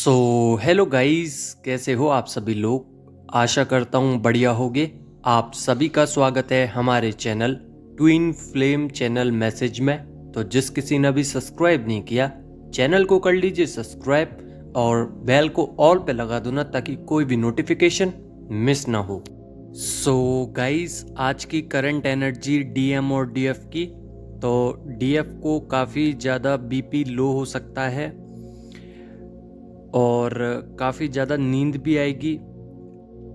Hello guys, कैसे हो आप सभी लोग। आशा करता हूँ बढ़िया होगे। आप सभी का स्वागत है हमारे channel twin flame channel message में। तो जिस किसी ने भी सब्सक्राइब नहीं किया, चैनल को कर लीजिए सब्सक्राइब और बेल को ऑल पे लगा दो ना, ताकि कोई भी नोटिफिकेशन मिस ना हो। गाइस, आज की करंट एनर्जी डीएम और डीएफ की। तो डीएफ को काफ़ी ज़्यादा बीपी लो हो सकता है और काफ़ी ज़्यादा नींद भी आएगी।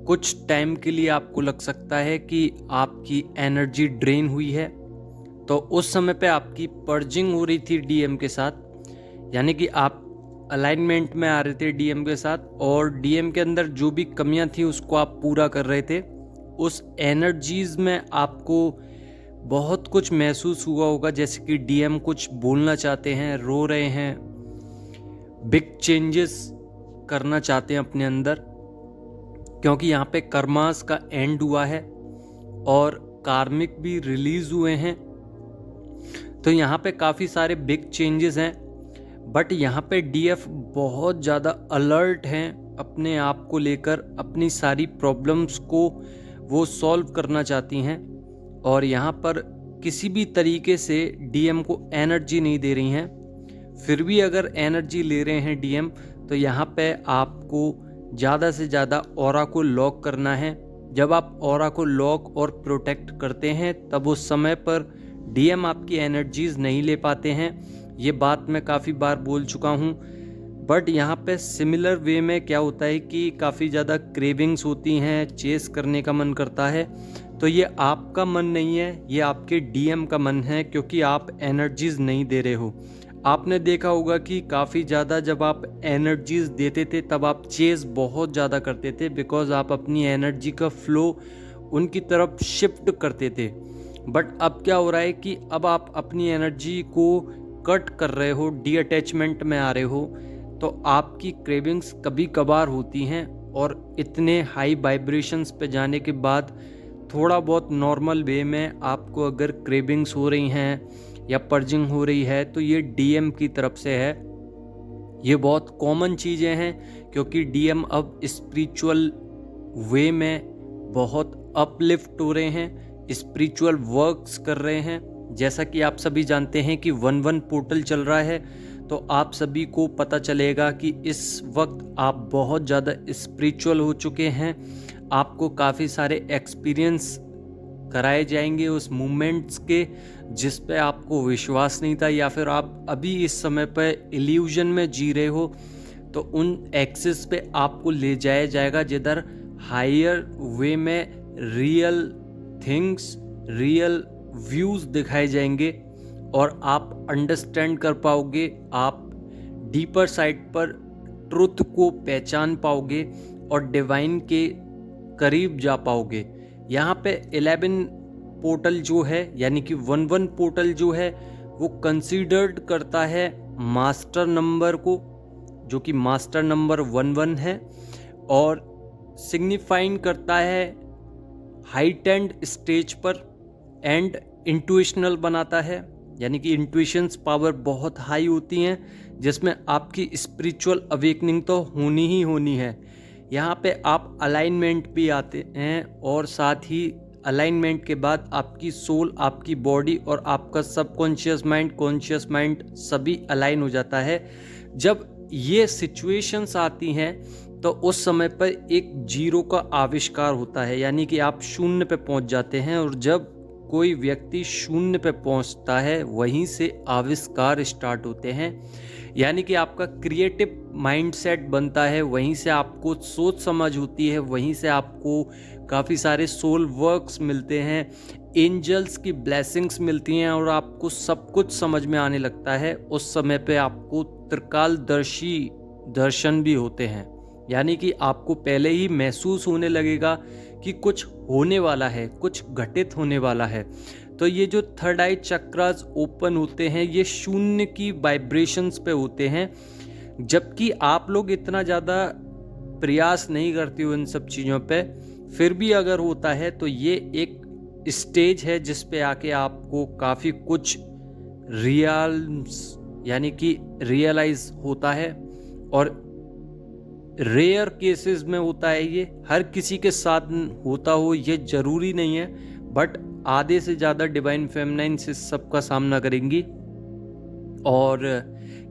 कुछ टाइम के लिए आपको लग सकता है कि आपकी एनर्जी ड्रेन हुई है। तो उस समय पे आपकी पर्जिंग हो रही थी डीएम के साथ, यानी कि आप अलाइनमेंट में आ रहे थे डीएम के साथ, और डीएम के अंदर जो भी कमियां थी उसको आप पूरा कर रहे थे। उस एनर्जीज में आपको बहुत कुछ महसूस हुआ होगा, जैसे कि डीएम कुछ बोलना चाहते हैं, रो रहे हैं, बिग चेंजेस करना चाहते हैं अपने अंदर, क्योंकि यहाँ पे कर्मास का एंड हुआ है और कार्मिक भी रिलीज हुए हैं। तो यहाँ पे काफ़ी सारे बिग चेंजेस हैं, बट यहाँ पे डीएफ बहुत ज़्यादा अलर्ट हैं अपने आप को लेकर। अपनी सारी प्रॉब्लम्स को वो सॉल्व करना चाहती हैं और यहाँ पर किसी भी तरीके से डीएम को एनर्जी नहीं दे रही हैं। फिर भी अगर एनर्जी ले रहे हैं डीएम, तो यहाँ पे आपको ज़्यादा से ज़्यादा ऑरा को लॉक करना है। जब आप ऑरा को लॉक और प्रोटेक्ट करते हैं, तब उस समय पर डीएम आपकी एनर्जीज नहीं ले पाते हैं। ये बात मैं काफ़ी बार बोल चुका हूँ। बट यहाँ पे सिमिलर वे में क्या होता है कि काफ़ी ज़्यादा क्रेविंग्स होती हैं, चेस करने का मन करता है। तो ये आपका मन नहीं है, ये आपके डीएम का मन है, क्योंकि आप एनर्जीज नहीं दे रहे हो। आपने देखा होगा कि काफ़ी ज़्यादा जब आप एनर्जीज देते थे, तब आप चेस बहुत ज़्यादा करते थे, बिकॉज आप अपनी एनर्जी का फ्लो उनकी तरफ शिफ्ट करते थे। बट अब क्या हो रहा है कि अब आप अपनी एनर्जी को कट कर रहे हो, डी अटैचमेंट में आ रहे हो। तो आपकी क्रेविंग्स कभी कभार होती हैं, और इतने हाई वाइब्रेशंस पे जाने के बाद थोड़ा बहुत नॉर्मल वे में आपको अगर क्रेविंग्स हो रही हैं या पर्जिंग हो रही है, तो ये डीएम की तरफ से है। ये बहुत कॉमन चीज़ें हैं, क्योंकि डीएम अब स्पिरिचुअल वे में बहुत अपलिफ्ट हो रहे हैं, स्पिरिचुअल वर्क्स कर रहे हैं। जैसा कि आप सभी जानते हैं कि 1-1 पोर्टल चल रहा है, तो आप सभी को पता चलेगा कि इस वक्त आप बहुत ज़्यादा स्पिरिचुअल हो चुके हैं। आपको काफ़ी सारे एक्सपीरियंस कराए जाएंगे उस मूवमेंट्स के, जिस पे आपको विश्वास नहीं था, या फिर आप अभी इस समय पे इल्यूजन में जी रहे हो। तो उन एक्सेस पे आपको ले जाया जाएगा, जिधर हायर वे में रियल थिंग्स, रियल व्यूज दिखाए जाएंगे, और आप अंडरस्टैंड कर पाओगे। आप डीपर साइड पर ट्रुथ को पहचान पाओगे और डिवाइन के करीब जा पाओगे। यहाँ पे 11 पोर्टल जो है, यानी कि 1-1 पोर्टल जो है, वो कंसीडर्ड करता है मास्टर नंबर को, जो कि मास्टर नंबर 1-1 है, और सिग्निफाइंग करता है हाइटेंड स्टेज पर, एंड इंट्यूशनल बनाता है, यानी कि इंट्यूशंस पावर बहुत हाई होती हैं, जिसमें आपकी स्पिरिचुअल अवेकनिंग तो होनी ही होनी है। यहाँ पे आप अलाइनमेंट भी आते हैं, और साथ ही अलाइनमेंट के बाद आपकी सोल, आपकी बॉडी और आपका सबकॉन्शियस माइंड, कॉन्शियस माइंड सभी अलाइन हो जाता है। जब ये सिचुएशंस आती हैं, तो उस समय पर एक जीरो का आविष्कार होता है, यानी कि आप शून्य पे पहुंच जाते हैं। और जब कोई व्यक्ति शून्य पे पहुंचता है, वहीं से आविष्कार स्टार्ट होते हैं, यानी कि आपका क्रिएटिव माइंडसेट बनता है, वहीं से आपको सोच समझ होती है, वहीं से आपको काफ़ी सारे सोल वर्क्स मिलते हैं, एंजल्स की ब्लेसिंग्स मिलती हैं, और आपको सब कुछ समझ में आने लगता है। उस समय पे आपको त्रिकालदर्शी दर्शन भी होते हैं, यानी कि आपको पहले ही महसूस होने लगेगा कि कुछ होने वाला है, कुछ घटित होने वाला है। तो ये जो थर्ड आई चक्रास ओपन होते हैं, ये शून्य की वाइब्रेशंस पे होते हैं, जबकि आप लोग इतना ज़्यादा प्रयास नहीं करते हो इन सब चीज़ों पे। फिर भी अगर होता है, तो ये एक स्टेज है जिस पे आके आपको काफ़ी कुछ यानी कि रियलाइज होता है, और रेयर केसेस में होता है, ये हर किसी के साथ होता हो ये ज़रूरी नहीं है, बट आधे से ज़्यादा डिवाइन फेमिनाइन्स इस सब का सामना करेंगी। और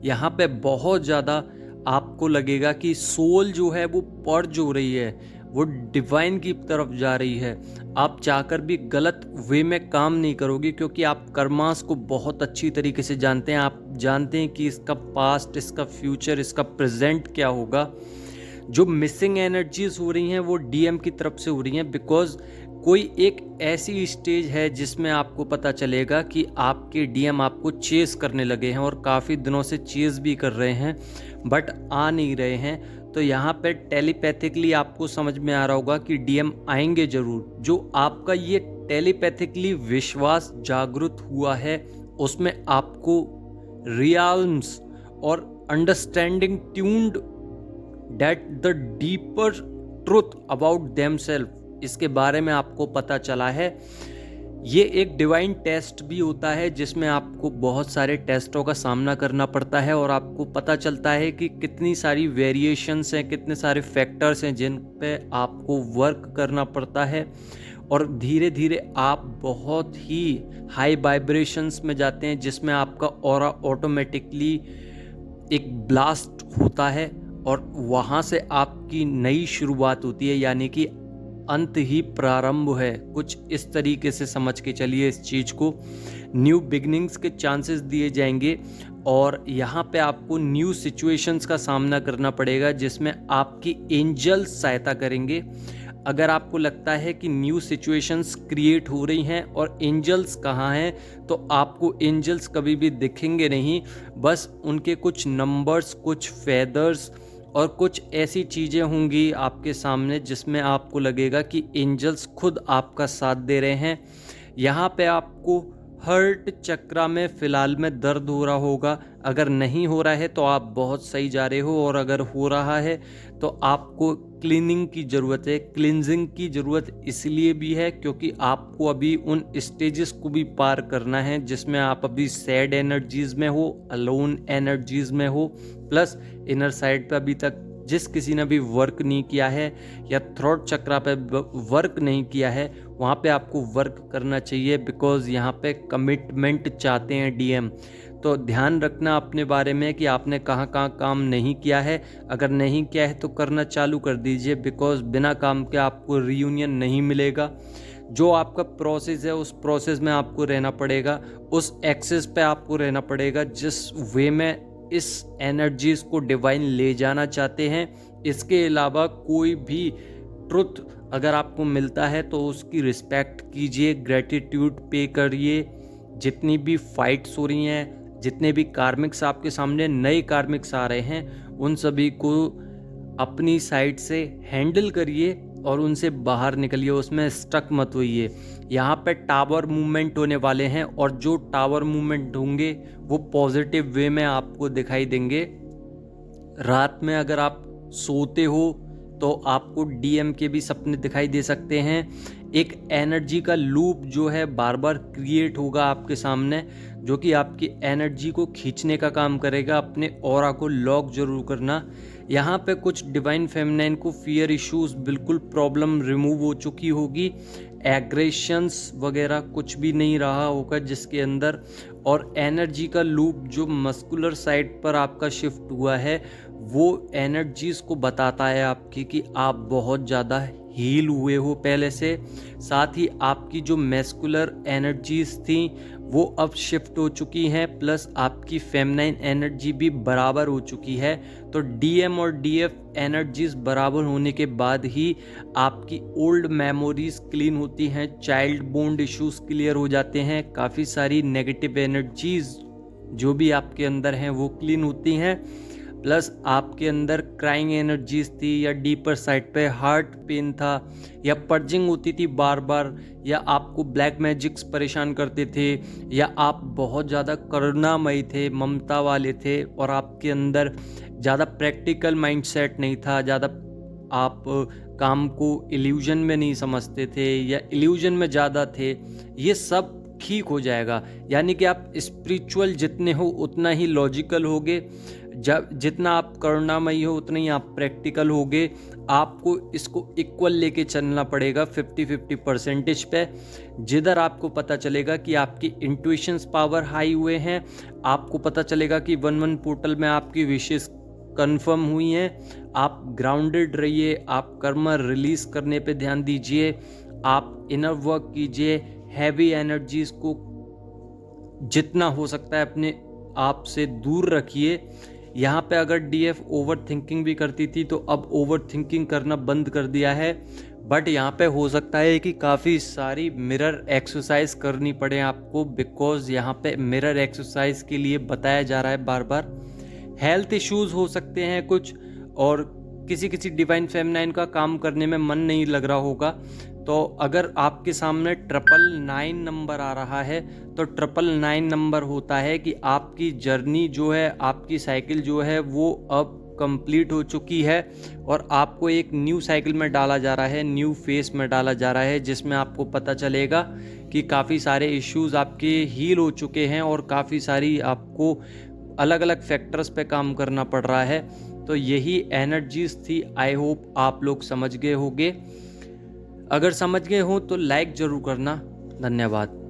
यहाँ पे बहुत ज़्यादा आपको लगेगा कि सोल जो है वो पर्ज हो रही है, वो डिवाइन की तरफ जा रही है। आप चाहकर भी गलत वे में काम नहीं करोगे, क्योंकि आप कर्मास को बहुत अच्छी तरीके से जानते हैं। आप जानते हैं कि इसका पास्ट, इसका फ्यूचर, इसका प्रेजेंट क्या होगा। जो मिसिंग एनर्जीज हो रही हैं वो डीएम की तरफ से हो रही हैं, बिकॉज कोई एक ऐसी स्टेज है जिसमें आपको पता चलेगा कि आपके डीएम आपको चेस करने लगे हैं, और काफ़ी दिनों से चेस भी कर रहे हैं बट आ नहीं रहे हैं। तो यहाँ पे टेलीपैथिकली आपको समझ में आ रहा होगा कि डीएम आएंगे ज़रूर। जो आपका ये टेलीपैथिकली विश्वास जागृत हुआ है, उसमें आपको रियल्म्स और understanding tuned that the deeper truth about themselves, इसके बारे में आपको पता चला है। ये एक डिवाइन टेस्ट भी होता है जिसमें आपको बहुत सारे टेस्टों का सामना करना पड़ता है, और आपको पता चलता है कि कितनी सारी वेरिएशंस हैं, कितने सारे फैक्टर्स हैं जिन पे आपको वर्क करना पड़ता है, और धीरे धीरे आप बहुत ही हाई वाइब्रेशंस में जाते हैं, जिसमें आपका ऑरा ऑटोमेटिकली एक ब्लास्ट होता है, और वहाँ से आपकी नई शुरुआत होती है, यानी कि अंत ही प्रारंभ है। कुछ इस तरीके से समझ के चलिए इस चीज़ को। न्यू बिगनिंग्स के चांसेस दिए जाएंगे, और यहाँ पे आपको न्यू सिचुएशंस का सामना करना पड़ेगा जिसमें आपकी एंजल्स सहायता करेंगे। अगर आपको लगता है कि न्यू सिचुएशंस क्रिएट हो रही हैं और एंजल्स कहाँ हैं, तो आपको एंजल्स कभी भी दिखेंगे नहीं। बस उनके कुछ नंबर्स, कुछ फेदर्स और कुछ ऐसी चीज़ें होंगी आपके सामने जिसमें आपको लगेगा कि एंजल्स खुद आपका साथ दे रहे हैं। यहाँ पे आपको हर्ट चक्रा में फ़िलहाल में दर्द हो रहा होगा। अगर नहीं हो रहा है तो आप बहुत सही जा रहे हो, और अगर हो रहा है तो आपको क्लीनिंग की ज़रूरत है। क्लिनजिंग की ज़रूरत इसलिए भी है क्योंकि आपको अभी उन स्टेजेस को भी पार करना है जिसमें आप अभी सैड एनर्जीज़ में हो, अलोन एनर्जीज़ में हो, प्लस इनर साइड पे अभी तक जिस किसी ने भी वर्क नहीं किया है या थ्रोट चक्रा पे वर्क नहीं किया है, वहाँ पे आपको वर्क करना चाहिए, बिकॉज़ यहाँ पे कमिटमेंट चाहते हैं डीएम। तो ध्यान रखना अपने बारे में कि आपने कहाँ कहाँ काम नहीं किया है। अगर नहीं किया है तो करना चालू कर दीजिए, बिकॉज़ बिना काम के आपको रीयूनियन नहीं मिलेगा। जो आपका प्रोसेस है उस प्रोसेस में आपको रहना पड़ेगा, उस एक्सेस पे आपको रहना पड़ेगा जिस वे में इस एनर्जीज को डिवाइन ले जाना चाहते हैं। इसके अलावा कोई भी ट्रुथ अगर आपको मिलता है तो उसकी रिस्पेक्ट कीजिए, ग्रेटिट्यूड पे करिए। जितनी भी फाइट्स हो रही हैं, जितने भी कार्मिक्स आपके सामने नए कार्मिक्स आ रहे हैं, उन सभी को अपनी साइड से हैंडल करिए और उनसे बाहर निकलिए, उसमें स्टक मत होइए। यहाँ पे टावर मूवमेंट होने वाले हैं, और जो टावर मूवमेंट होंगे वो पॉजिटिव वे में आपको दिखाई देंगे। रात में अगर आप सोते हो तो आपको डीएम के भी सपने दिखाई दे सकते हैं। एक एनर्जी का लूप जो है बार बार क्रिएट होगा आपके सामने, जो कि आपकी एनर्जी को खींचने का काम करेगा। अपने ऑरा को लॉक जरूर करना। यहाँ पे कुछ डिवाइन फेमिनाइन को फियर इश्यूज बिल्कुल प्रॉब्लम रिमूव हो चुकी होगी, एग्रेशंस वगैरह कुछ भी नहीं रहा होगा जिसके अंदर। और एनर्जी का लूप जो मस्कुलर साइड पर आपका शिफ्ट हुआ है वो एनर्जीज को बताता है आपकी कि आप बहुत ज़्यादा हील हुए हो पहले से। साथ ही आपकी जो मैस्कुलर एनर्जीज थी वो अब शिफ्ट हो चुकी हैं, प्लस आपकी फेमिनाइन एनर्जी भी बराबर हो चुकी है। तो डीएम और डीएफ एनर्जीज बराबर होने के बाद ही आपकी ओल्ड मेमोरीज क्लीन होती हैं, चाइल्ड बॉन्ड इश्यूज क्लियर हो जाते हैं, काफ़ी सारी नेगेटिव एनर्जीज जो भी आपके अंदर हैं वो क्लीन होती हैं। प्लस आपके अंदर क्राइंग एनर्जीज थी, या डीपर साइड पे हार्ट पेन था, या पर्जिंग होती थी बार बार, या आपको ब्लैक मैजिक्स परेशान करते थे, या आप बहुत ज़्यादा करुणामयी थे, ममता वाले थे, और आपके अंदर ज़्यादा प्रैक्टिकल माइंडसेट नहीं था, ज़्यादा आप काम को इल्यूजन में नहीं समझते थे, या इल्यूजन में ज़्यादा थे। ये सब ठीक हो जाएगा। यानी कि आप स्पिरिचुअल जितने हो उतना ही लॉजिकल होगे। जब जितना आप करुणामयी हो उतना ही आप प्रैक्टिकल होगे। आपको इसको इक्वल लेके चलना पड़ेगा 50-50 परसेंटेज पे। जिधर आपको पता चलेगा कि आपकी इंट्यूशंस पावर हाई हुए हैं, आपको पता चलेगा कि 1-1 पोर्टल में आपकी विशेष कंफर्म हुई हैं, आप ग्राउंडेड रहिए, आप कर्म रिलीज करने पे ध्यान दीजिए, आप इनर वर्क कीजिए, हैवी एनर्जीज को जितना हो सकता है अपने आप से दूर रखिए। यहाँ पे अगर डीएफ ओवर थिंकिंग भी करती थी तो अब ओवर थिंकिंग करना बंद कर दिया है। बट यहाँ पे हो सकता है कि काफ़ी सारी मिरर एक्सरसाइज करनी पड़े आपको, बिकॉज यहाँ पे मिरर एक्सरसाइज के लिए बताया जा रहा है बार बार। हेल्थ इश्यूज हो सकते हैं कुछ, और किसी किसी डिवाइन फेमिनाइन का काम करने में मन नहीं लग रहा होगा। तो अगर आपके सामने 999 नंबर आ रहा है तो 999 नंबर होता है कि आपकी जर्नी जो है, आपकी साइकिल जो है वो अब कंप्लीट हो चुकी है और आपको एक न्यू साइकिल में डाला जा रहा है, न्यू फेस में डाला जा रहा है, जिसमें आपको पता चलेगा कि काफ़ी सारे इश्यूज आपके हील हो चुके हैं और काफ़ी सारी आपको अलग अलग फैक्टर्स पे काम करना पड़ रहा है। तो यही एनर्जीज थी। आई होप आप लोग समझ गए होंगे। अगर समझ गए हो तो लाइक ज़रूर करना। धन्यवाद।